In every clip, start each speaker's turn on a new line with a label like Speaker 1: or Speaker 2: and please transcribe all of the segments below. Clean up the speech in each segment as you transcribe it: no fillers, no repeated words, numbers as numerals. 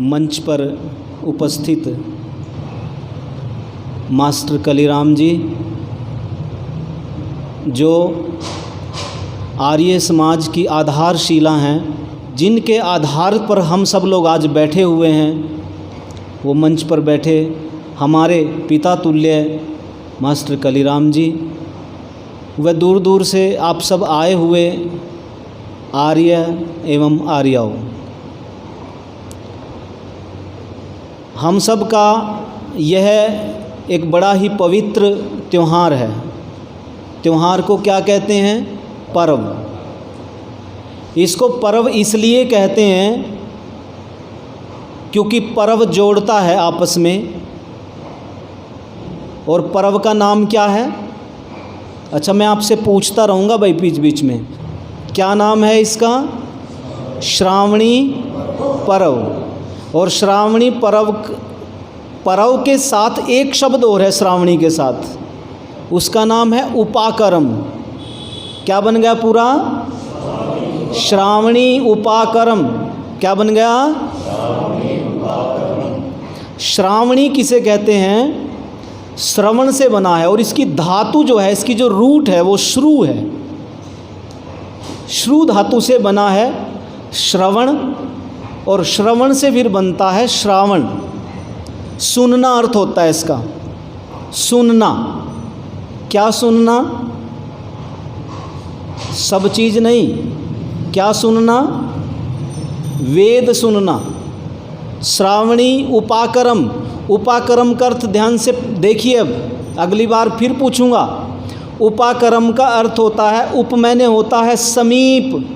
Speaker 1: मंच पर उपस्थित मास्टर कलीराम जी, जो आर्य समाज की आधारशिला हैं, जिनके आधार पर हम सब लोग आज बैठे हुए हैं, वो मंच पर बैठे हमारे पिता तुल्य मास्टर कलीराम जी, वह दूर दूर से आप सब आए हुए आर्य एवं आर्याओं, हम सब का यह एक बड़ा ही पवित्र त्यौहार है। त्यौहार को क्या कहते हैं? पर्व। इसको पर्व इसलिए कहते हैं क्योंकि पर्व जोड़ता है आपस में। और पर्व का नाम क्या है? अच्छा, मैं आपसे पूछता रहूँगा भाई बीच बीच में, क्या नाम है इसका? श्रावणी पर्व। और श्रावणी पर्व के साथ एक शब्द और है श्रावणी के साथ, उसका नाम है उपाकर्म। क्या बन गया पूरा? श्रावणी उपाकर्म। क्या बन गया? श्रावणी किसे कहते हैं? श्रवण से बना है, और इसकी धातु जो है, इसकी जो रूट है वो श्रु है। श्रु धातु से बना है श्रवण, और श्रवण से फिर बनता है श्रावण। सुनना अर्थ होता है इसका, सुनना। क्या सुनना? सब चीज़ नहीं। क्या सुनना? वेद सुनना। श्रावणी उपाकर्म। उपाकर्म का अर्थ ध्यान से देखिए, अब अगली बार फिर पूछूंगा। उपाकर्म का अर्थ होता है, उप मैंने होता है समीप,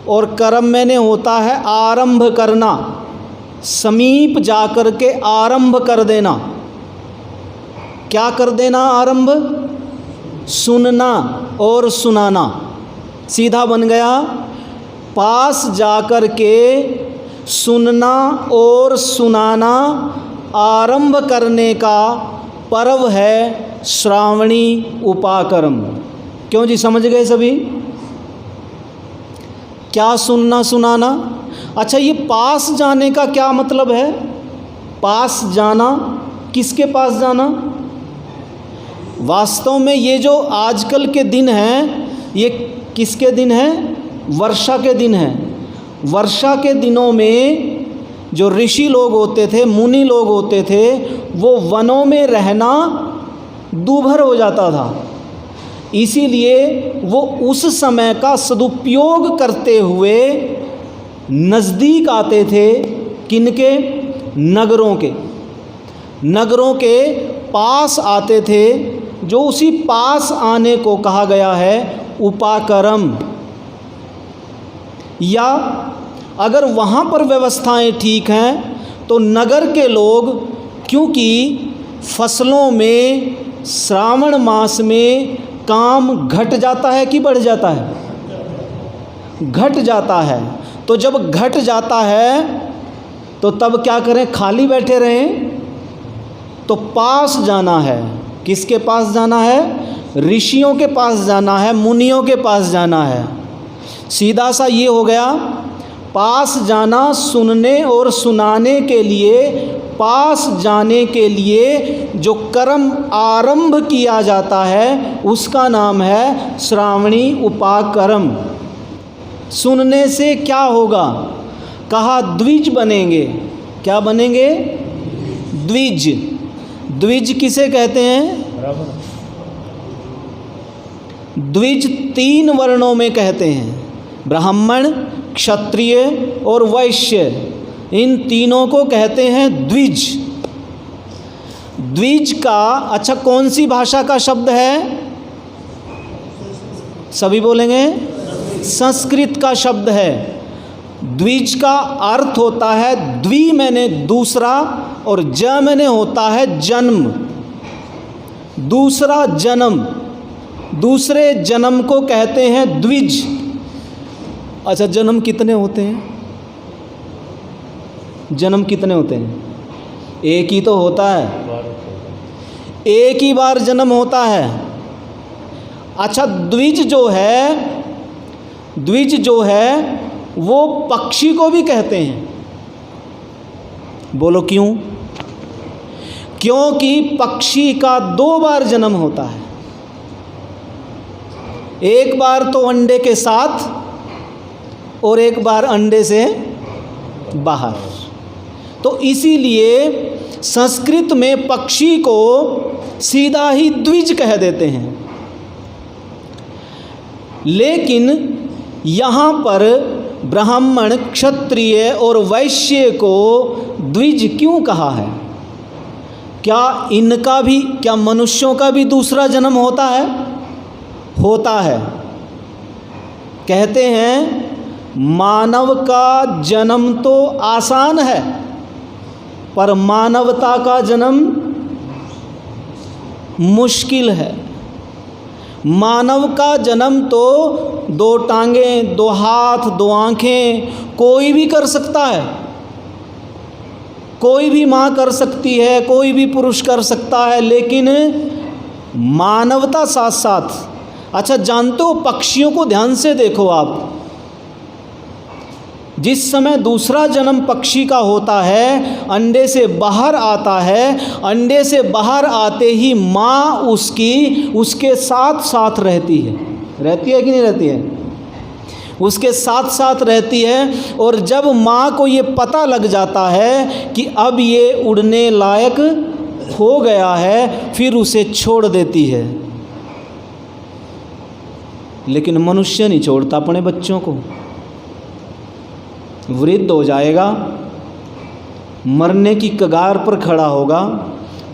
Speaker 1: और कर्म मैंने होता है आरंभ करना। समीप जाकर के आरंभ कर देना। क्या कर देना? आरंभ। सुनना और सुनाना। सीधा बन गया, पास जाकर के सुनना और सुनाना आरंभ करने का पर्व है श्रावणी उपाकर्म। क्यों जी, समझ गए सभी? क्या सुनना सुनाना? अच्छा, ये पास जाने का क्या मतलब है? पास जाना, किसके पास जाना? वास्तव में ये जो आजकल के दिन हैं, ये किसके दिन हैं? वर्षा के दिन हैं। वर्षा के दिनों में जो ऋषि लोग होते थे, मुनि लोग होते थे, वो वनों में रहना दूभर हो जाता था। इसीलिए वो उस समय का सदुपयोग करते हुए नज़दीक आते थे। किनके? नगरों के। नगरों के पास आते थे, जो उसी पास आने को कहा गया है उपाकर्म। या अगर वहाँ पर व्यवस्थाएं ठीक हैं तो नगर के लोग, क्योंकि फसलों में श्रावण मास में काम घट जाता है कि बढ़ जाता है? घट जाता है। तो जब घट जाता है तो तब क्या करें? खाली बैठे रहें? तो पास जाना है। किसके पास जाना है? ऋषियों के पास जाना है, मुनियों के पास जाना है। सीधा सा ये हो गया, पास जाना सुनने और सुनाने के लिए। पास जाने के लिए जो कर्म आरंभ किया जाता है उसका नाम है श्रावणी उपाकर्म। सुनने से क्या होगा? कहा द्विज बनेंगे। क्या बनेंगे? द्विज। द्विज किसे कहते हैं? द्विज 3 वर्णों में कहते हैं, ब्राह्मण, क्षत्रिय और वैश्य। इन तीनों को कहते हैं द्विज। द्विज का, अच्छा, कौन सी भाषा का शब्द है? सभी बोलेंगे? संस्कृत का शब्द है। द्विज का अर्थ होता है द्वि मैंने दूसरा, और ज मैंने होता है जन्म। दूसरा जन्म, दूसरे जन्म को कहते हैं द्विज। अच्छा, जन्म कितने होते हैं? जन्म कितने होते हैं? एक ही तो होता है, एक ही बार जन्म होता है। अच्छा, द्विज जो है वो पक्षी को भी कहते हैं। बोलो क्यों? क्योंकि पक्षी का 2 बार जन्म होता है, एक बार तो अंडे के साथ और एक बार अंडे से बाहर। तो इसीलिए संस्कृत में पक्षी को सीधा ही द्विज कह देते हैं। लेकिन यहाँ पर ब्राह्मण, क्षत्रिय और वैश्य को द्विज क्यों कहा है? क्या इनका भी, क्या मनुष्यों का भी दूसरा जन्म होता है? होता है। कहते हैं मानव का जन्म तो आसान है, पर मानवता का जन्म मुश्किल है। मानव का जन्म तो 2 टांगें, 2 हाथ, 2 आँखें कोई भी कर सकता है, कोई भी माँ कर सकती है, कोई भी पुरुष कर सकता है, लेकिन मानवता साथ साथ। अच्छा, जानते हो पक्षियों को ध्यान से देखो आप, जिस समय दूसरा जन्म पक्षी का होता है, अंडे से बाहर आता है, अंडे से बाहर आते ही माँ उसके साथ साथ रहती है कि नहीं रहती है? उसके साथ साथ रहती है। और जब माँ को ये पता लग जाता है कि अब ये उड़ने लायक हो गया है, फिर उसे छोड़ देती है। लेकिन मनुष्य नहीं छोड़ता अपने बच्चों को। वृद्ध हो जाएगा, मरने की कगार पर खड़ा होगा,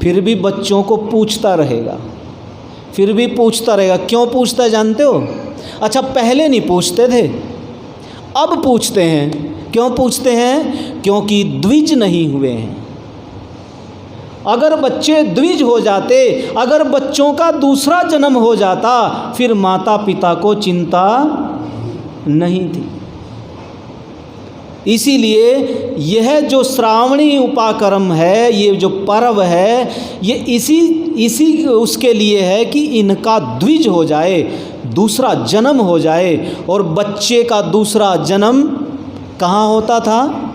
Speaker 1: फिर भी बच्चों को पूछता रहेगा, फिर भी पूछता रहेगा। क्यों पूछता है जानते हो? अच्छा, पहले नहीं पूछते थे, अब पूछते हैं। क्यों पूछते हैं? क्योंकि द्विज नहीं हुए हैं। अगर बच्चे द्विज हो जाते, अगर बच्चों का दूसरा जन्म हो जाता, फिर माता पिता को चिंता नहीं थी। इसीलिए यह जो श्रावणी उपाकर्म है, ये जो पर्व है, ये इसी उसके लिए है कि इनका द्विज हो जाए, दूसरा जन्म हो जाए। और बच्चे का दूसरा जन्म कहाँ होता था?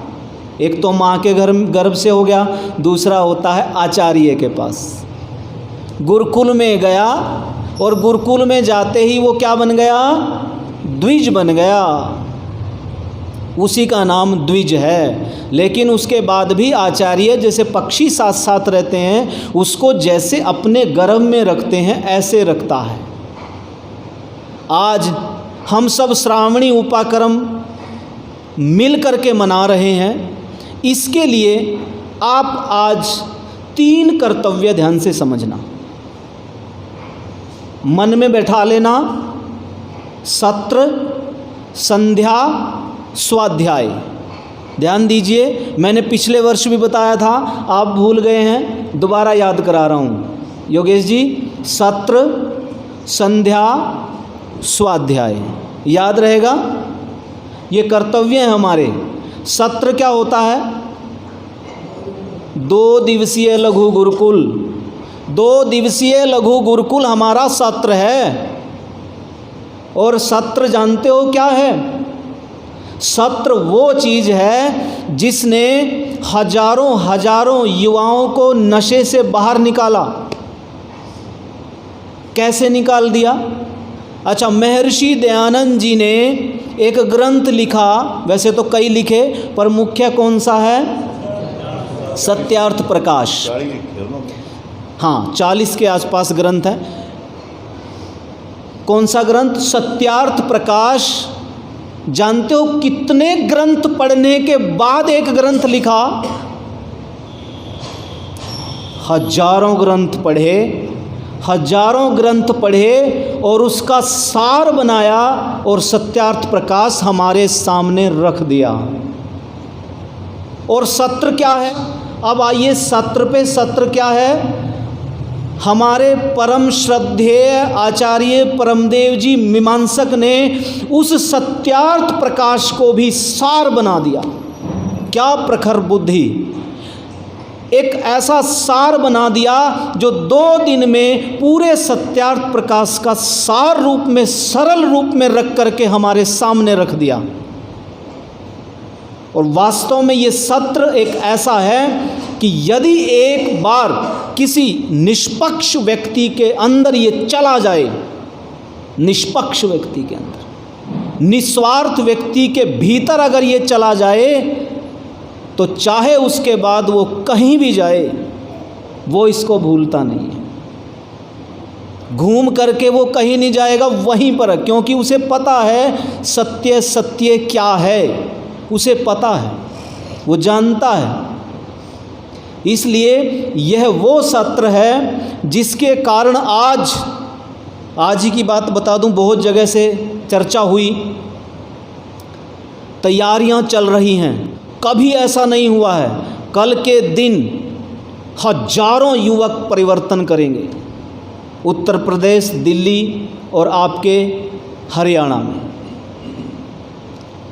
Speaker 1: एक तो माँ के गर्भ से हो गया, दूसरा होता है आचार्य के पास। गुरुकुल में गया और गुरुकुल में जाते ही वो क्या बन गया? द्विज बन गया। उसी का नाम द्विज है। लेकिन उसके बाद भी आचार्य, जैसे पक्षी साथ साथ रहते हैं, उसको जैसे अपने गर्भ में रखते हैं ऐसे रखता है। आज हम सब श्रावणी उपाकर्म मिल करके मना रहे हैं। इसके लिए आप आज 3 कर्तव्य ध्यान से समझना, मन में बैठा लेना। सत्र, संध्या, स्वाध्याय। ध्यान दीजिए, मैंने पिछले वर्ष भी बताया था, आप भूल गए हैं, दोबारा याद करा रहा हूँ। योगेश जी, सत्र, संध्या, स्वाध्याय याद रहेगा? ये कर्तव्य है हमारे। सत्र क्या होता है? 2 दिवसीय लघु गुरुकुल। 2 दिवसीय लघु गुरुकुल हमारा सत्र है। और सत्र जानते हो क्या है? सत्र वो चीज़ है जिसने हजारों युवाओं को नशे से बाहर निकाला। कैसे निकाल दिया? अच्छा, महर्षि दयानंद जी ने एक ग्रंथ लिखा, वैसे तो कई लिखे, पर मुख्य कौन सा है? सत्यार्थ प्रकाश। हाँ, 40 के आसपास ग्रंथ है। कौन सा ग्रंथ? सत्यार्थ प्रकाश। जानते हो कितने ग्रंथ पढ़ने के बाद एक ग्रंथ लिखा? हजारों ग्रंथ पढ़े और उसका सार बनाया और सत्यार्थ प्रकाश हमारे सामने रख दिया। और सत्र क्या है? अब आइए सत्र पे। सत्र क्या है? हमारे परम श्रद्धेय आचार्य परमदेव जी मीमांसक ने उस सत्यार्थ प्रकाश को भी सार बना दिया। क्या प्रखर बुद्धि! एक ऐसा सार बना दिया जो 2 दिन में पूरे सत्यार्थ प्रकाश का सार रूप में, सरल रूप में रख करके हमारे सामने रख दिया। और वास्तव में ये सत्र एक ऐसा है कि यदि एक बार किसी निष्पक्ष व्यक्ति के अंदर ये चला जाए, निष्पक्ष व्यक्ति के अंदर, निस्वार्थ व्यक्ति के भीतर अगर ये चला जाए, तो चाहे उसके बाद वो कहीं भी जाए, वो इसको भूलता नहीं है। घूम करके वो कहीं नहीं जाएगा, वहीं पर, क्योंकि उसे पता है सत्य सत्य क्या है, उसे पता है, वो जानता है। इसलिए यह वो सत्र है जिसके कारण आज ही की बात बता दूं, बहुत जगह से चर्चा हुई, तैयारियां चल रही हैं। कभी ऐसा नहीं हुआ है, कल के दिन हजारों युवक परिवर्तन करेंगे, उत्तर प्रदेश, दिल्ली और आपके हरियाणा में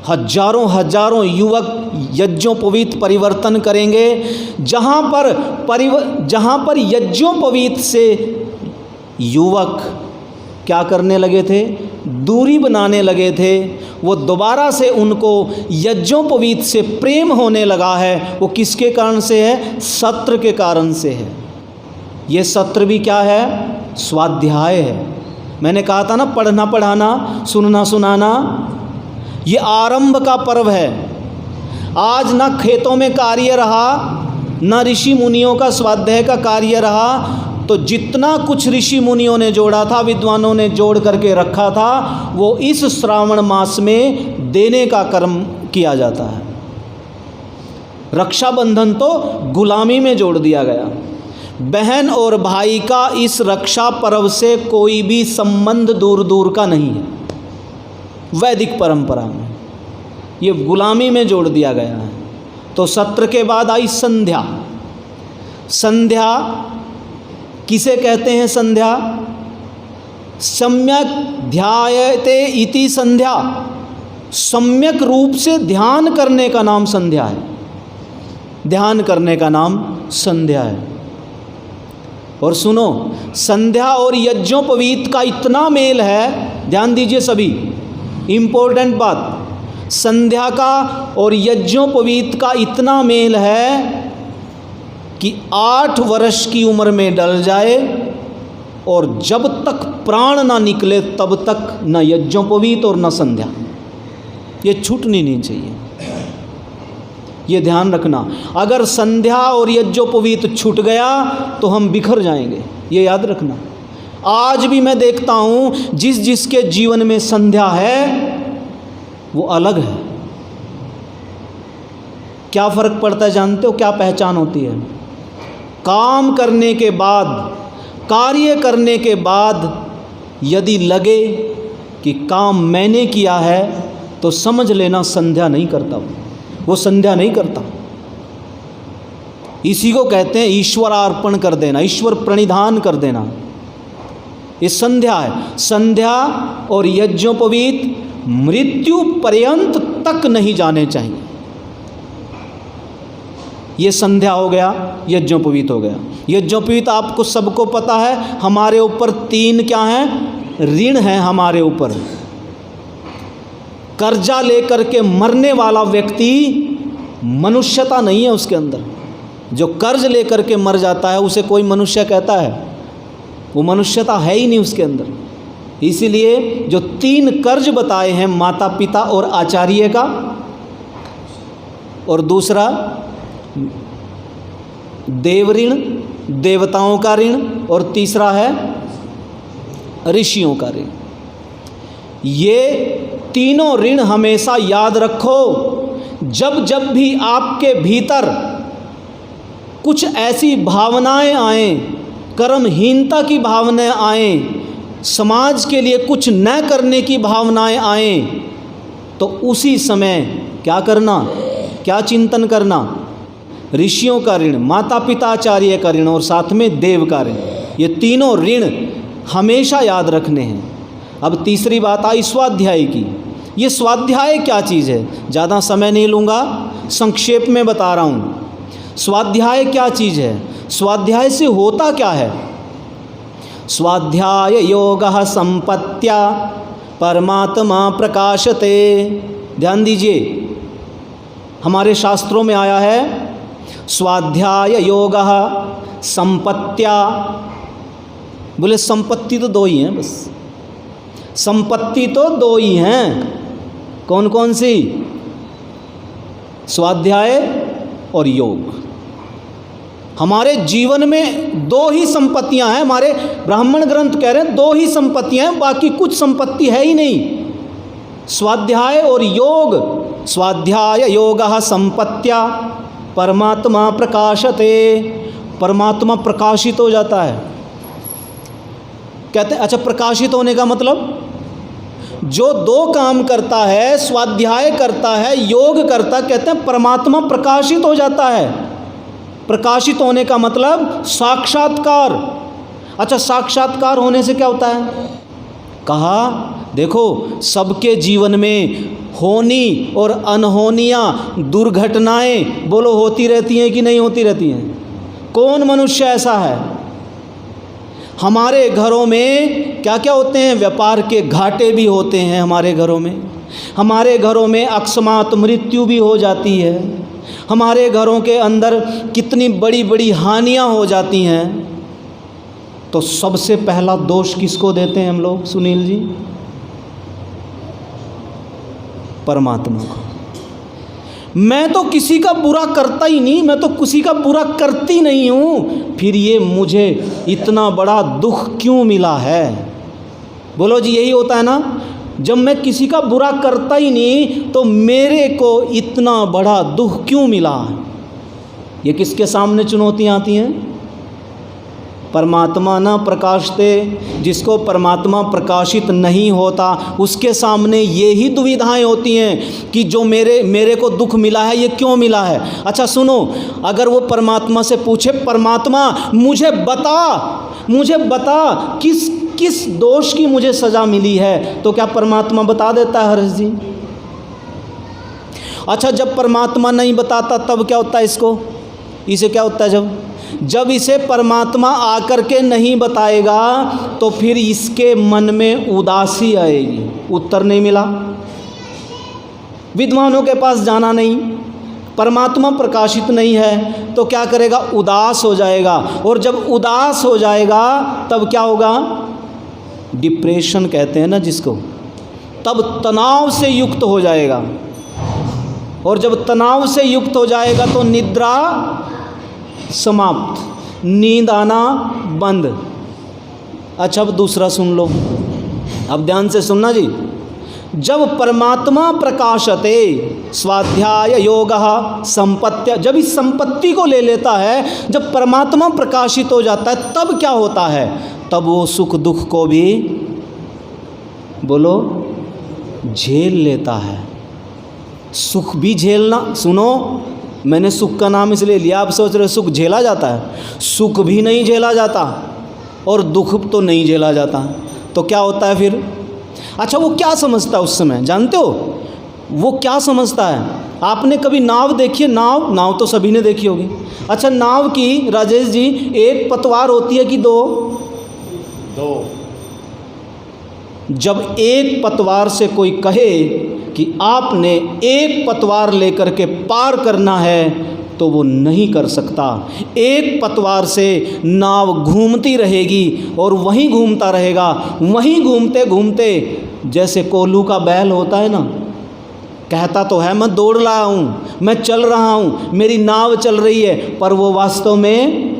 Speaker 1: हजारों युवक यज्ञोपवीत परिवर्तन करेंगे। जहाँ पर यज्ञोपवीत से युवक क्या करने लगे थे, दूरी बनाने लगे थे, वो दोबारा से उनको यज्ञोपवीत से प्रेम होने लगा है। वो किसके कारण से है? सत्र के कारण से है। ये सत्र भी क्या है? स्वाध्याय है। मैंने कहा था ना, पढ़ना पढ़ाना, सुनना सुनाना, ये आरंभ का पर्व है। आज ना खेतों में कार्य रहा, ना ऋषि मुनियों का स्वाध्याय का कार्य रहा, तो जितना कुछ ऋषि मुनियों ने जोड़ा था, विद्वानों ने जोड़ करके रखा था, वो इस श्रावण मास में देने का कर्म किया जाता है। रक्षाबंधन तो गुलामी में जोड़ दिया गया। बहन और भाई का इस रक्षा पर्व से कोई भी संबंध दूर दूर का नहीं है। वैदिक परंपरा में ये गुलामी में जोड़ दिया गया है। तो सत्र के बाद आई संध्या। संध्या किसे कहते हैं? संध्या सम्यक ध्यायते इति संध्या, सम्यक रूप से ध्यान करने का नाम संध्या है। ध्यान करने का नाम संध्या है। और सुनो, संध्या और यज्ञोपवीत का इतना मेल है, ध्यान दीजिए सभी, इम्पोर्टेंट बात, संध्या का और यज्ञोपवीत का इतना मेल है कि 8 वर्ष की उम्र में डल जाए और जब तक प्राण ना निकले तब तक न यज्ञोपवीत और न संध्या, ये छूटनी नहीं चाहिए। ये ध्यान रखना, अगर संध्या और यज्ञोपवीत छूट गया तो हम बिखर जाएंगे, ये याद रखना। आज भी मैं देखता हूँ जिसके जीवन में संध्या है वो अलग है। क्या फर्क पड़ता है जानते हो? क्या पहचान होती है? काम करने के बाद, कार्य करने के बाद यदि लगे कि काम मैंने किया है, तो समझ लेना संध्या नहीं करता, वो संध्या नहीं करता। इसी को कहते हैं ईश्वरार्पण कर देना, ईश्वर प्रणिधान कर देना, ये संध्या है। संध्या और यज्ञोपवीत मृत्यु पर्यंत तक नहीं जाने चाहिए। ये संध्या हो गया, यज्ञोपवीत हो गया। यज्ञोपवीत आपको सबको पता है, हमारे ऊपर 3 क्या हैं? ऋण हैं हमारे ऊपर। कर्जा लेकर के मरने वाला व्यक्ति मनुष्यता नहीं है उसके अंदर। जो कर्ज लेकर के मर जाता है उसे कोई मनुष्य कहता है? वो मनुष्यता है ही नहीं उसके अंदर। इसीलिए जो 3 कर्ज बताए हैं, माता पिता और आचार्य का, और दूसरा देव ऋण, देवताओं का ऋण, और तीसरा है ऋषियों का ऋण। ये तीनों ऋण हमेशा याद रखो। जब जब भी आपके भीतर कुछ ऐसी भावनाएं आएं, कर्महीनता की भावनाएं आएं, समाज के लिए कुछ न करने की भावनाएं आएं, तो उसी समय क्या करना, क्या चिंतन करना? ऋषियों का ऋण, माता पिता आचार्य का ऋण और साथ में देव का ऋण। ये तीनों ऋण हमेशा याद रखने हैं। अब तीसरी बात आई स्वाध्याय की। ये स्वाध्याय क्या चीज़ है? ज़्यादा समय नहीं लूँगा, संक्षेप में बता रहा हूँ। स्वाध्याय क्या चीज़ है? स्वाध्याय से होता क्या है? स्वाध्याय योगः संपत्त्या परमात्मा प्रकाशते। ध्यान दीजिए, हमारे शास्त्रों में आया है स्वाध्याय योगः संपत्त्या। बोले संपत्ति तो 2 ही हैं बस, संपत्ति तो 2 ही हैं। कौन कौन सी? स्वाध्याय और योग। हमारे जीवन में 2 ही संपत्तियां हैं। हमारे ब्राह्मण ग्रंथ कह रहे हैं 2 ही संपत्तियां हैं, बाकी कुछ संपत्ति है ही नहीं। स्वाध्याय और योग। स्वाध्याय योगः संपत्त्या परमात्मा प्रकाशते। परमात्मा प्रकाशित हो जाता है। कहते हैं अच्छा, प्रकाशित होने का मतलब जो 2 काम करता है, स्वाध्याय करता है, योग करता, कहते हैं परमात्मा प्रकाशित हो जाता है। प्रकाशित होने का मतलब साक्षात्कार। अच्छा, साक्षात्कार होने से क्या होता है? कहा देखो, सबके जीवन में होनी और अनहोनियाँ, दुर्घटनाएं बोलो होती रहती हैं कि नहीं होती रहती हैं? कौन मनुष्य ऐसा है? हमारे घरों में क्या क्या होते हैं? व्यापार के घाटे भी होते हैं हमारे घरों में। हमारे घरों में अकस्मात मृत्यु भी हो जाती है। हमारे घरों के अंदर कितनी बड़ी बड़ी हानियां हो जाती हैं। तो सबसे पहला दोष किसको देते हैं हम लोग सुनील जी? परमात्मा को। मैं तो किसी का बुरा करता ही नहीं, मैं तो किसी का बुरा करती नहीं हूँ, फिर ये मुझे इतना बड़ा दुख क्यों मिला है? बोलो जी, यही होता है ना। जब मैं किसी का बुरा करता ही नहीं तो मेरे को इतना बड़ा दुख क्यों मिला? ये किसके सामने चुनौतियाँ आती हैं? परमात्मा न प्रकाशते। जिसको परमात्मा प्रकाशित नहीं होता उसके सामने ये ही दुविधाएं होती हैं कि जो मेरे को दुख मिला है ये क्यों मिला है। अच्छा सुनो, अगर वो परमात्मा से पूछे, परमात्मा मुझे बता किस दोष की मुझे सज़ा मिली है, तो क्या परमात्मा बता देता है हर्ष जी? अच्छा, जब परमात्मा नहीं बताता तब क्या होता है? इसे क्या होता है? जब इसे परमात्मा आकर के नहीं बताएगा तो फिर इसके मन में उदासी आएगी। उत्तर नहीं मिला, विद्वानों के पास जाना नहीं, परमात्मा प्रकाशित नहीं है, तो क्या करेगा? उदास हो जाएगा। और जब उदास हो जाएगा तब क्या होगा? डिप्रेशन कहते हैं ना जिसको। तब तनाव से युक्त हो जाएगा, और जब तनाव से युक्त हो जाएगा तो निद्रा समाप्त, नींद आना बंद। अच्छा, अब दूसरा सुन लो, अब ध्यान से सुनना जी। जब परमात्मा प्रकाशते स्वाध्याय योगः संपत्त्या, जब इस संपत्ति को ले लेता है, जब परमात्मा प्रकाशित हो जाता है तब क्या होता है? तब वो सुख दुख को भी बोलो झेल लेता है। सुख भी झेलना, सुनो, मैंने सुख का नाम इसलिए लिया, आप सोच रहे सुख झेला जाता है? सुख भी नहीं झेला जाता और दुख तो नहीं झेला जाता। तो क्या होता है फिर? अच्छा, वो क्या समझता है उस समय, जानते हो? वो क्या समझता है? आपने कभी नाव देखी है? नाव तो सभी ने देखी होगी। अच्छा, नाव की राजेश जी एक पतवार होती है कि दो? जब एक पतवार से कोई कहे कि आपने एक पतवार लेकर के पार करना है तो वो नहीं कर सकता। एक पतवार से नाव घूमती रहेगी और वहीं घूमता रहेगा, वहीं घूमते घूमते, जैसे कोल्हू का बैल होता है ना, कहता तो है मैं दौड़ रहा हूँ, मैं चल रहा हूँ, मेरी नाव चल रही है, पर वो वास्तव में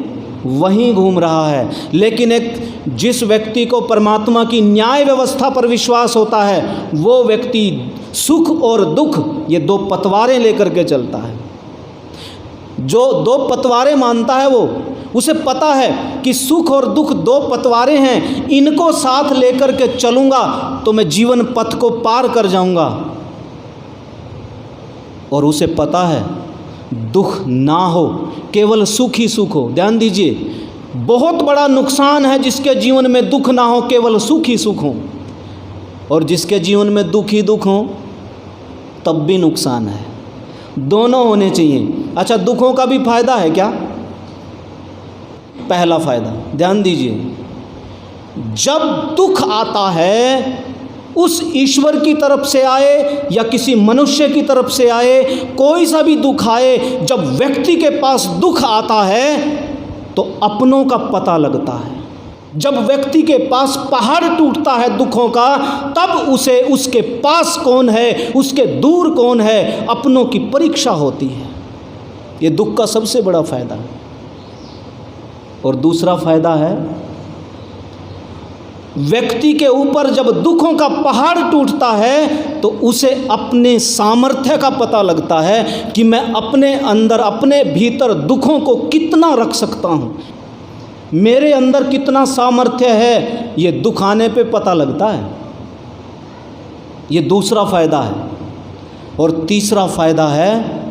Speaker 1: वहीं घूम रहा है। लेकिन जिस व्यक्ति को परमात्मा की न्याय व्यवस्था पर विश्वास होता है, वो व्यक्ति सुख और दुख ये 2 पतवारें लेकर के चलता है। जो 2 पतवारें मानता है, वो उसे पता है कि सुख और दुख 2 पतवारें हैं, इनको साथ लेकर के चलूँगा तो मैं जीवन पथ को पार कर जाऊँगा। और उसे पता है दुख ना हो, केवल सुख ही सुख हो। ध्यान दीजिए, बहुत बड़ा नुकसान है जिसके जीवन में दुख ना हो, केवल सुख ही सुख हो, और जिसके जीवन में दुख ही दुख हो तब भी नुकसान है। दोनों होने चाहिए। अच्छा, दुखों का भी फायदा है क्या? पहला फायदा ध्यान दीजिए, जब दुख आता है उस ईश्वर की तरफ से आए या किसी मनुष्य की तरफ से आए, कोई सा भी दुख आए, जब व्यक्ति के पास दुख आता है तो अपनों का पता लगता है। जब व्यक्ति के पास पहाड़ टूटता है दुखों का, तब उसे उसके पास कौन है, उसके दूर कौन है, अपनों की परीक्षा होती है। ये दुख का सबसे बड़ा फायदा है। और दूसरा फायदा है, व्यक्ति के ऊपर जब दुखों का पहाड़ टूटता है तो उसे अपने सामर्थ्य का पता लगता है कि मैं अपने अंदर, अपने भीतर दुखों को कितना रख सकता हूँ, मेरे अंदर कितना सामर्थ्य है, ये दुख आने पे पता लगता है। ये दूसरा फायदा है। और तीसरा फायदा है,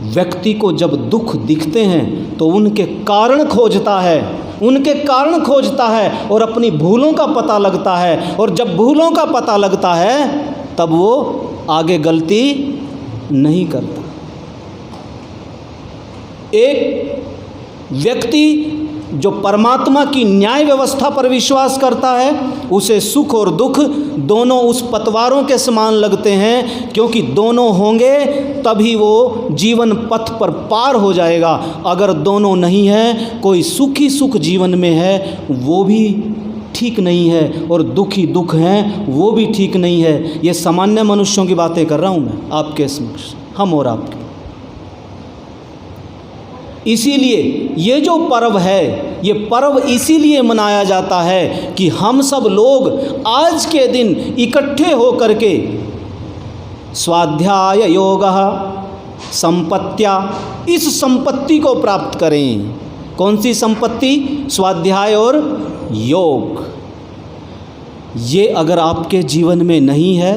Speaker 1: व्यक्ति को जब दुख दिखते हैं तो उनके कारण खोजता है, उनके कारण खोजता है और अपनी भूलों का पता लगता है। और जब भूलों का पता लगता है तब वो आगे गलती नहीं करता। एक व्यक्ति जो परमात्मा की न्याय व्यवस्था पर विश्वास करता है, उसे सुख और दुख दोनों उस पतवारों के समान लगते हैं, क्योंकि दोनों होंगे तभी वो जीवन पथ पर पार हो जाएगा। अगर दोनों नहीं है, कोई सुख ही सुख जीवन में है, वो भी ठीक नहीं है, और दुख ही दुख हैं, वो भी ठीक नहीं है। ये सामान्य मनुष्यों की बातें कर रहा हूँ मैं आपके समक्ष, हम और आपके। इसीलिए ये जो पर्व है, ये पर्व इसीलिए मनाया जाता है कि हम सब लोग आज के दिन इकट्ठे होकर के स्वाध्याय योगः संपत्त्या, इस संपत्ति को प्राप्त करें। कौन सी संपत्ति? स्वाध्याय और योग। ये अगर आपके जीवन में नहीं है,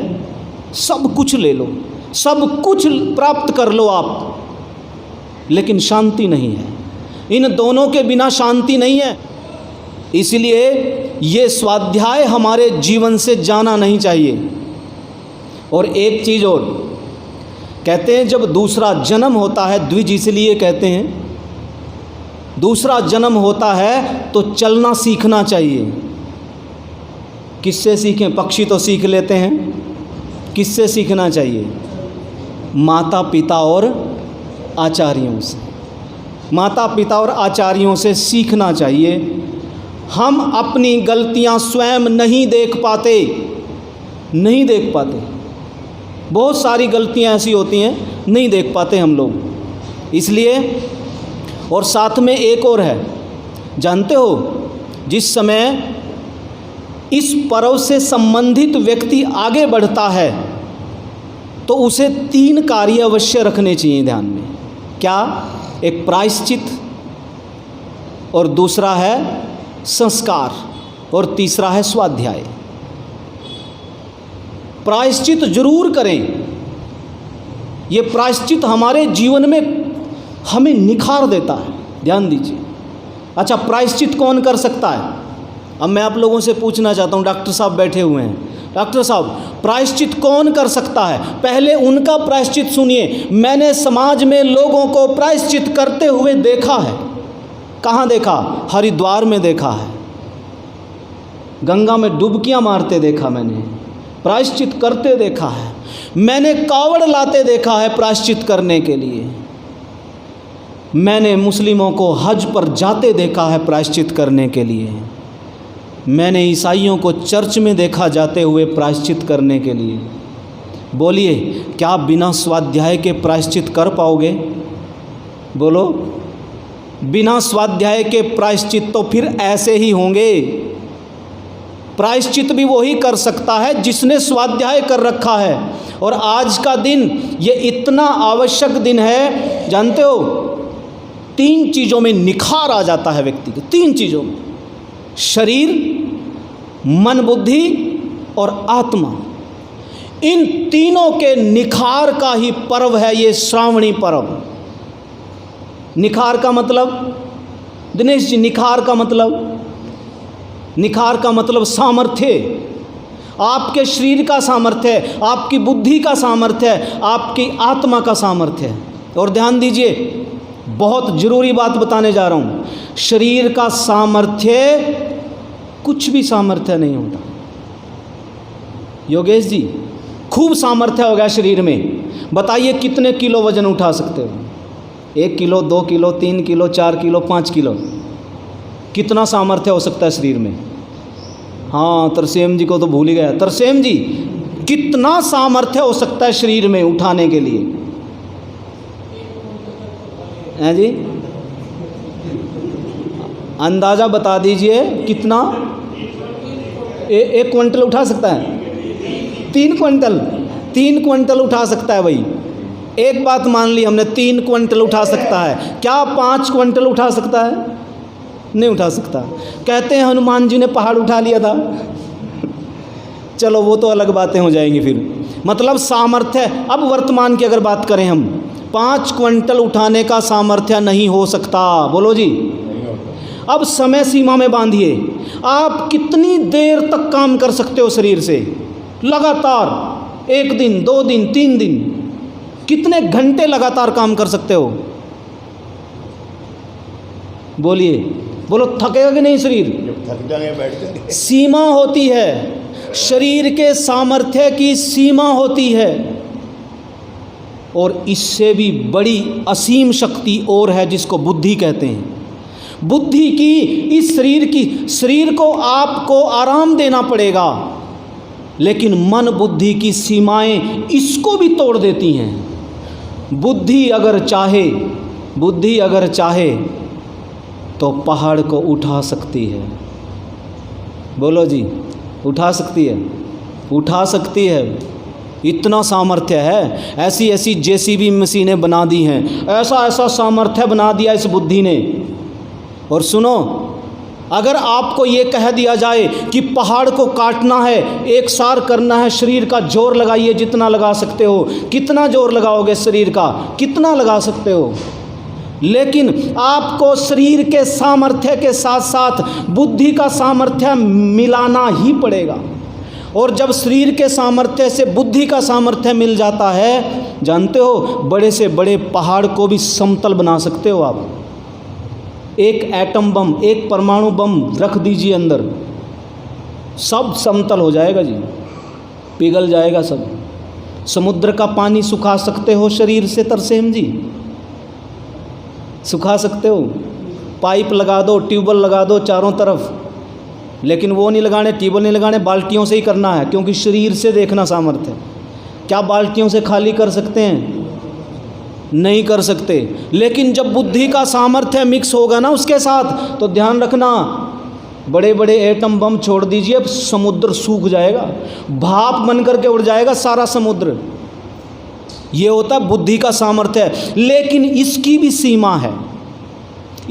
Speaker 1: सब कुछ ले लो, सब कुछ प्राप्त कर लो आप, लेकिन शांति नहीं है। इन दोनों के बिना शांति नहीं है। इसलिए ये स्वाध्याय हमारे जीवन से जाना नहीं चाहिए। और एक चीज़ और, कहते हैं जब दूसरा जन्म होता है, द्विज इसलिए कहते हैं, दूसरा जन्म होता है तो चलना सीखना चाहिए। किससे सीखें? पक्षी तो सीख लेते हैं, किससे सीखना चाहिए? माता पिता और आचार्यों से। माता पिता और आचार्यों से सीखना चाहिए। हम अपनी गलतियां स्वयं नहीं देख पाते, नहीं देख पाते। बहुत सारी गलतियां ऐसी होती हैं, नहीं देख पाते हम लोग। इसलिए, और साथ में एक और है, जानते हो, जिस समय इस पर्व से संबंधित व्यक्ति आगे बढ़ता है तो उसे 3 कार्य अवश्य रखने चाहिए ध्यान में। क्या? एक प्रायश्चित, और दूसरा है संस्कार, और तीसरा है स्वाध्याय। प्रायश्चित जरूर करें। ये प्रायश्चित हमारे जीवन में हमें निखार देता है, ध्यान दीजिए। अच्छा, प्रायश्चित कौन कर सकता है? अब मैं आप लोगों से पूछना चाहता हूँ, डॉक्टर साहब बैठे हुए हैं, डॉक्टर साहब प्रायश्चित कौन कर सकता है? पहले उनका प्रायश्चित सुनिए। मैंने समाज में लोगों को प्रायश्चित करते हुए देखा है। कहाँ देखा? हरिद्वार में देखा है, गंगा में डुबकियां मारते देखा मैंने, प्रायश्चित करते देखा है। मैंने कावड़ लाते देखा है प्रायश्चित करने के लिए। मैंने मुस्लिमों को हज पर जाते देखा है प्रायश्चित करने के लिए। मैंने ईसाइयों को चर्च में देखा जाते हुए प्रायश्चित करने के लिए। बोलिए, क्या बिना स्वाध्याय के प्रायश्चित कर पाओगे? बोलो, बिना स्वाध्याय के प्रायश्चित तो फिर ऐसे ही होंगे। प्रायश्चित भी वही कर सकता है जिसने स्वाध्याय कर रखा है। और आज का दिन ये इतना आवश्यक दिन है, जानते हो, 3 चीज़ों में निखार आ जाता है व्यक्ति के, 3 चीज़ों में, शरीर, मन, बुद्धि और आत्मा। इन तीनों के निखार का ही पर्व है ये श्रावणी पर्व। निखार का मतलब, दिनेश जी, निखार का मतलब, निखार का मतलब सामर्थ्य। आपके शरीर का सामर्थ्य है, आपकी बुद्धि का सामर्थ्य है, आपकी आत्मा का सामर्थ्य है। और ध्यान दीजिए, बहुत ज़रूरी बात बताने जा रहा हूँ। शरीर का सामर्थ्य कुछ भी सामर्थ्य नहीं होता। योगेश जी, खूब सामर्थ्य हो गया शरीर में, बताइए कितने किलो वजन उठा सकते हो? 1 kilo, 2 kilo, 3 kilo, 4 kilo, 5 kilo, कितना सामर्थ्य हो सकता है शरीर में? हाँ, तरसेम जी को तो भूल ही गया। तरसेम जी, कितना सामर्थ्य हो सकता है शरीर में उठाने के लिए? हैं जी, अंदाज़ा बता दीजिए कितना? 1 क्विंटल उठा सकता है? 3 क्विंटल? 3 क्विंटल उठा सकता है भाई। एक बात मान ली हमने, 3 क्विंटल उठा सकता है। क्या 5 क्विंटल उठा सकता है? नहीं उठा सकता। कहते हैं हनुमान जी ने पहाड़ उठा लिया था। चलो वो तो अलग बातें हो जाएंगी फिर। मतलब सामर्थ्य, अब वर्तमान की अगर बात करें हम, 5 क्विंटल उठाने का सामर्थ्य नहीं हो सकता। बोलो जी। अब समय सीमा में बांधिए, आप कितनी देर तक काम कर सकते हो शरीर से लगातार? 1 दिन, 2 दिन, 3 दिन, कितने घंटे लगातार काम कर सकते हो? बोलिए, बोलो, थकेगा कि नहीं शरीर?
Speaker 2: थक जाएंगे बैठ जाएंगे।
Speaker 1: सीमा होती है, शरीर के सामर्थ्य की सीमा होती है। और इससे भी बड़ी असीम शक्ति और है जिसको बुद्धि कहते हैं। बुद्धि की, इस शरीर को आपको आराम देना पड़ेगा, लेकिन मन बुद्धि की सीमाएं इसको भी तोड़ देती हैं। बुद्धि अगर चाहे तो पहाड़ को उठा सकती है। बोलो जी, उठा सकती है? उठा सकती है, इतना सामर्थ्य है। ऐसी ऐसी जेसीबी मशीनें बना दी हैं, ऐसा ऐसा सामर्थ्य बना दिया इस बुद्धि ने। और सुनो, अगर आपको ये कह दिया जाए कि पहाड़ को काटना है, एक सार करना है, शरीर का जोर लगाइए जितना लगा सकते हो। कितना जोर लगाओगे शरीर का? कितना लगा सकते हो? लेकिन आपको शरीर के सामर्थ्य के साथ साथ बुद्धि का सामर्थ्य मिलाना ही पड़ेगा। और जब शरीर के सामर्थ्य से बुद्धि का सामर्थ्य मिल जाता है, जानते हो, बड़े से बड़े पहाड़ को भी समतल बना सकते हो आप। एक एटम बम, एक परमाणु बम रख दीजिए अंदर, सब समतल हो जाएगा जी, पिघल जाएगा सब। समुद्र का पानी सुखा सकते हो शरीर से तरसेम जी? सुखा सकते हो? पाइप लगा दो, ट्यूबवेल लगा दो चारों तरफ, लेकिन वो नहीं लगाने, ट्यूबवेल नहीं लगाने, बाल्टियों से ही करना है, क्योंकि शरीर से देखना सामर्थ्य है। क्या बाल्टियों से खाली कर सकते हैं? नहीं कर सकते। लेकिन जब बुद्धि का सामर्थ्य मिक्स होगा ना उसके साथ, तो ध्यान रखना, बड़े बड़े एटम बम छोड़ दीजिए, समुद्र सूख जाएगा, भाप बन करके उड़ जाएगा सारा समुद्र। ये होता है बुद्धि का सामर्थ्य। लेकिन इसकी भी सीमा है,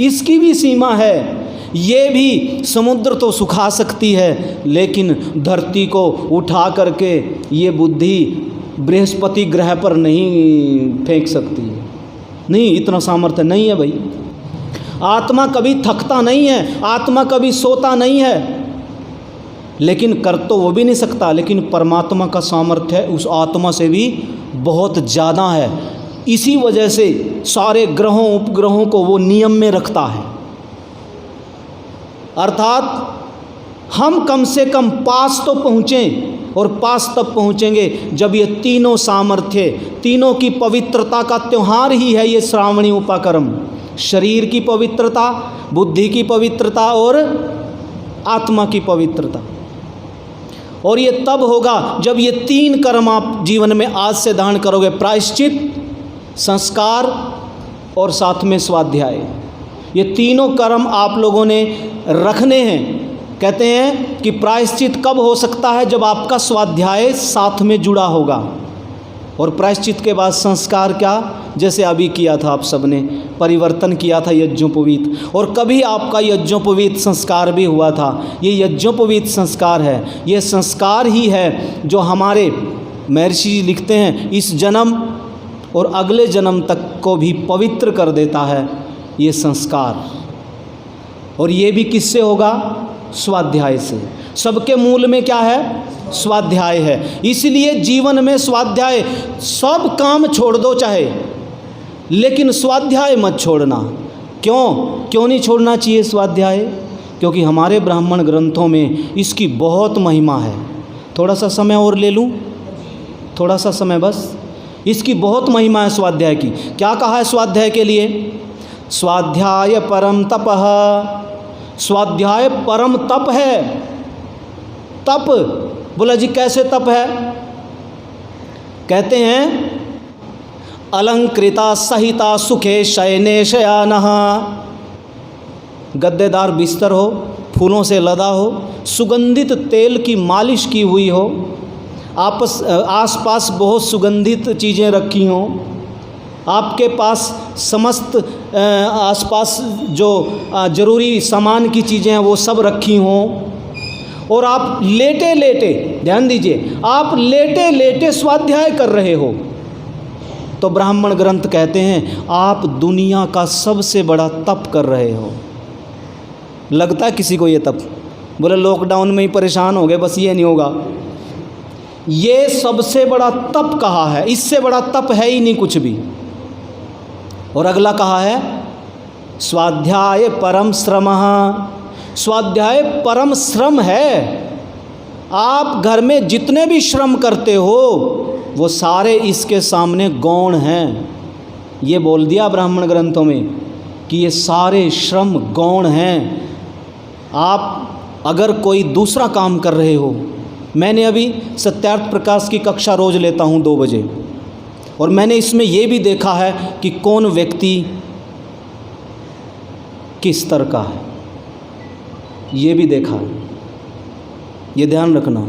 Speaker 1: इसकी भी सीमा है। ये भी समुद्र तो सुखा सकती है, लेकिन धरती को उठा करके ये बुद्धि बृहस्पति ग्रह पर नहीं फेंक सकती है। नहीं, इतना सामर्थ्य नहीं है भाई। आत्मा कभी थकता नहीं है, आत्मा कभी सोता नहीं है, लेकिन कर तो वो भी नहीं सकता। लेकिन परमात्मा का सामर्थ्य उस आत्मा से भी बहुत ज़्यादा है। इसी वजह से सारे ग्रहों उपग्रहों को वो नियम में रखता है। अर्थात हम कम से कम पास तो पहुँचें, और पास तब पहुँचेंगे जब ये तीनों सामर्थ्य, तीनों की पवित्रता का त्यौहार ही है ये श्रावणी उपाकर्म। शरीर की पवित्रता, बुद्धि की पवित्रता और आत्मा की पवित्रता। और ये तब होगा जब ये 3 कर्म आप जीवन में आज से धारण करोगे, प्रायश्चित, संस्कार और साथ में स्वाध्याय। ये तीनों कर्म आप लोगों ने रखने हैं। कहते हैं कि प्रायश्चित कब हो सकता है? जब आपका स्वाध्याय साथ में जुड़ा होगा। और प्रायश्चित के बाद संस्कार क्या? जैसे अभी किया था आप सबने, परिवर्तन किया था यज्ञोपवीत, और कभी आपका यज्ञोपवीत संस्कार भी हुआ था। ये यज्ञोपवीत संस्कार है, ये संस्कार ही है जो हमारे महर्षि जी लिखते हैं इस जन्म और अगले जन्म तक को भी पवित्र कर देता है ये संस्कार। और ये भी किससे होगा? स्वाध्याय से। सबके मूल में क्या है? स्वाध्याय है। इसलिए जीवन में स्वाध्याय, सब काम छोड़ दो चाहे, लेकिन स्वाध्याय मत छोड़ना। क्यों नहीं छोड़ना चाहिए स्वाध्याय? क्योंकि हमारे ब्राह्मण ग्रंथों में इसकी बहुत महिमा है। थोड़ा सा समय और ले लूँ, थोड़ा सा समय बस। इसकी बहुत महिमा है स्वाध्याय की। क्या कहा है स्वाध्याय के लिए? स्वाध्याय परम तपः, स्वाध्याय परम तप है। तप बोला जी कैसे तप है? कहते हैं अलंकृता सहिता सुखे शयने शयानः, गद्देदार बिस्तर हो, फूलों से लदा हो, सुगंधित तेल की मालिश की हुई हो, आसपास बहुत सुगंधित चीज़ें रखी हों, आपके पास समस्त आसपास जो ज़रूरी सामान की चीज़ें हैं वो सब रखी हों, और आप लेटे लेटे, ध्यान दीजिए, आप लेटे लेटे स्वाध्याय कर रहे हो, तो ब्राह्मण ग्रंथ कहते हैं आप दुनिया का सबसे बड़ा तप कर रहे हो। लगता है किसी को ये तप? बोले लॉकडाउन में ही परेशान हो गए, बस ये नहीं होगा। ये सबसे बड़ा तप कहा है, इससे बड़ा तप है ही नहीं कुछ भी। और अगला कहा है स्वाध्याय परम श्रमः, स्वाध्याय परम श्रम है। आप घर में जितने भी श्रम करते हो वो सारे इसके सामने गौण हैं। ये बोल दिया ब्राह्मण ग्रंथों में कि ये सारे श्रम गौण हैं। आप अगर कोई दूसरा काम कर रहे हो, मैंने अभी सत्यार्थ प्रकाश की कक्षा रोज़ लेता हूँ 2 बजे, और मैंने इसमें ये भी देखा है कि कौन व्यक्ति किस तरह का है, ये भी देखा है। ये ध्यान रखना।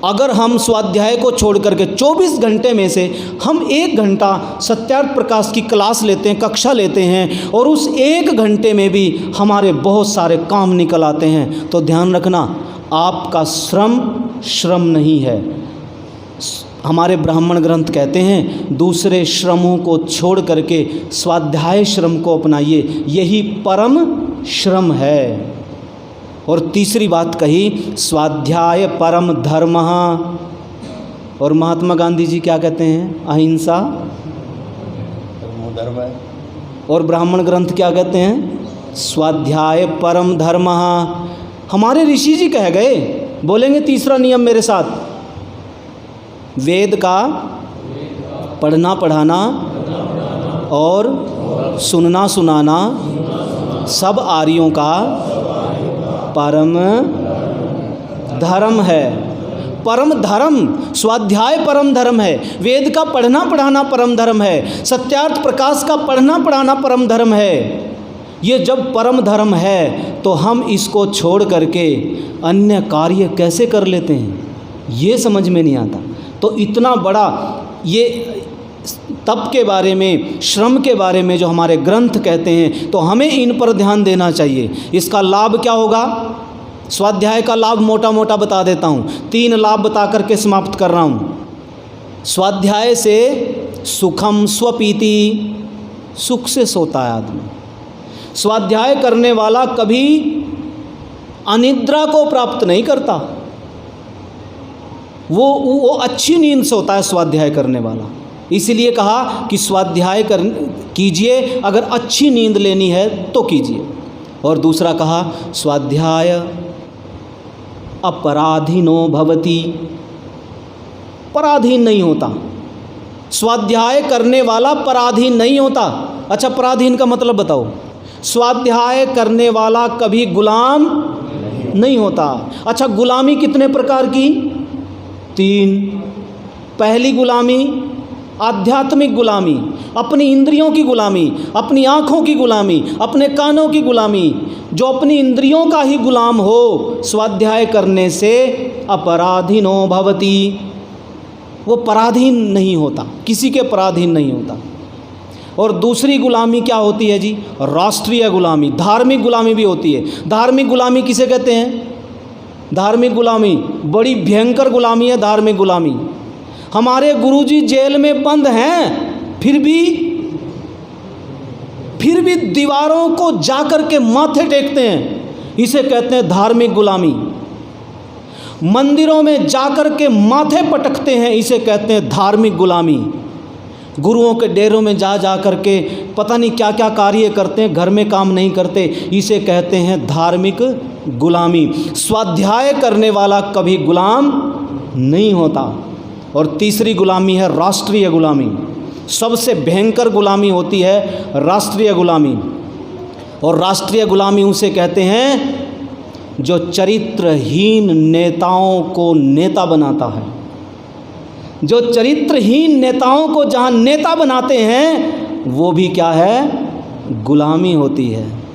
Speaker 1: अगर हम स्वाध्याय को छोड़ करके 24 घंटे में से हम 1 घंटा सत्यार्थ प्रकाश की क्लास लेते हैं, कक्षा लेते हैं, और उस 1 घंटे में भी हमारे बहुत सारे काम निकल आते हैं, तो ध्यान रखना आपका श्रम नहीं है। हमारे ब्राह्मण ग्रंथ कहते हैं दूसरे श्रमों को छोड़ करके स्वाध्याय श्रम को अपनाइए, यही परम श्रम है। और तीसरी बात कही स्वाध्याय परम धर्म, और महात्मा गांधी जी क्या कहते हैं? अहिंसा धर्म है। और ब्राह्मण ग्रंथ क्या कहते हैं? स्वाध्याय परम धर्म। हमारे ऋषि जी कह गए, बोलेंगे तीसरा नियम मेरे साथ, वेद का पढ़ना पढ़ाना और सुनना सुनाना सब आर्यों का परम धर्म है। परम धर्म, स्वाध्याय परम धर्म है, वेद का पढ़ना पढ़ाना परम धर्म है, सत्यार्थ प्रकाश का पढ़ना पढ़ाना परम धर्म है। ये जब परम धर्म है तो हम इसको छोड़ करके अन्य कार्य कैसे कर लेते हैं, ये समझ में नहीं आता। तो इतना बड़ा ये तप के बारे में, श्रम के बारे में जो हमारे ग्रंथ कहते हैं, तो हमें इन पर ध्यान देना चाहिए। इसका लाभ क्या होगा? स्वाध्याय का लाभ मोटा मोटा बता देता हूँ, 3 लाभ बता करके समाप्त कर रहा हूँ। स्वाध्याय से सुखम स्वपीति, सुख से सोता है आदमी। स्वाध्याय करने वाला कभी अनिद्रा को प्राप्त नहीं करता, वो अच्छी नींद सोता है स्वाध्याय करने वाला। इसलिए कहा कि स्वाध्याय कीजिए, अगर अच्छी नींद लेनी है तो कीजिए। और दूसरा कहा स्वाध्याय अपराधीनो भवति, पराधीन नहीं होता। स्वाध्याय करने वाला पराधीन नहीं होता। अच्छा, पराधीन का मतलब बताओ। स्वाध्याय करने वाला कभी गुलाम नहीं होता। अच्छा, गुलामी कितने प्रकार की? 3। पहली गुलामी आध्यात्मिक गुलामी, अपनी इंद्रियों की गुलामी, अपनी आँखों की गुलामी, अपने कानों की गुलामी। जो अपनी इंद्रियों का ही गुलाम हो, स्वाध्याय करने से अपराधीनो भवति, वो पराधीन नहीं होता, किसी के पराधीन नहीं होता। और दूसरी गुलामी क्या होती है जी? राष्ट्रीय गुलामी, धार्मिक गुलामी भी होती है। धार्मिक गुलामी किसे कहते हैं? धार्मिक गुलामी बड़ी भयंकर गुलामी है। धार्मिक गुलामी, हमारे गुरुजी जेल में बंद हैं, फिर भी दीवारों को जाकर के माथे टेकते हैं, इसे कहते हैं धार्मिक गुलामी। मंदिरों में जाकर के माथे पटकते हैं, इसे कहते हैं धार्मिक गुलामी। गुरुओं के डेरों में जा कर के पता नहीं क्या क्या कार्य करते हैं, घर में काम नहीं करते, इसे कहते हैं धार्मिक गुलामी। स्वाध्याय करने वाला कभी गुलाम नहीं होता। और तीसरी गुलामी है राष्ट्रीय गुलामी। सबसे भयंकर गुलामी होती है राष्ट्रीय गुलामी। और राष्ट्रीय गुलामी उसे कहते हैं जो चरित्रहीन नेताओं को नेता बनाता है। जो चरित्रहीन नेताओं को जहाँ नेता बनाते हैं वो भी क्या है, गुलामी होती है।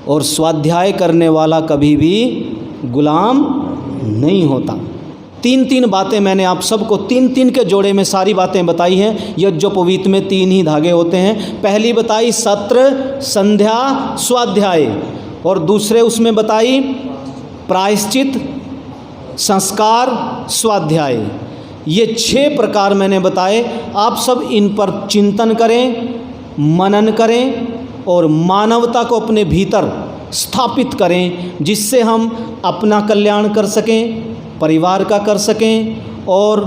Speaker 1: और स्वाध्याय करने वाला कभी भी गुलाम नहीं होता। तीन तीन बातें मैंने आप सबको तीन तीन के जोड़े में सारी बातें बताई हैं। यज्ञोपवीत में तीन ही धागे होते हैं। पहली बताई सत्र, संध्या, स्वाध्याय, और दूसरे उसमें बताई प्रायश्चित, संस्कार, स्वाध्याय। ये 6 प्रकार मैंने बताए। आप सब इन पर चिंतन करें, मनन करें और मानवता को अपने भीतर स्थापित करें, जिससे हम अपना कल्याण कर सकें, परिवार का कर सकें और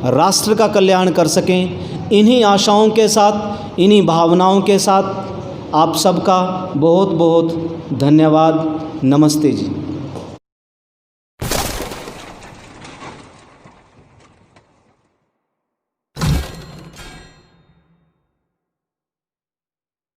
Speaker 1: राष्ट्र का कल्याण कर सकें। इन्हीं आशाओं के साथ, इन्हीं भावनाओं के साथ आप सबका बहुत बहुत धन्यवाद। नमस्ते जी।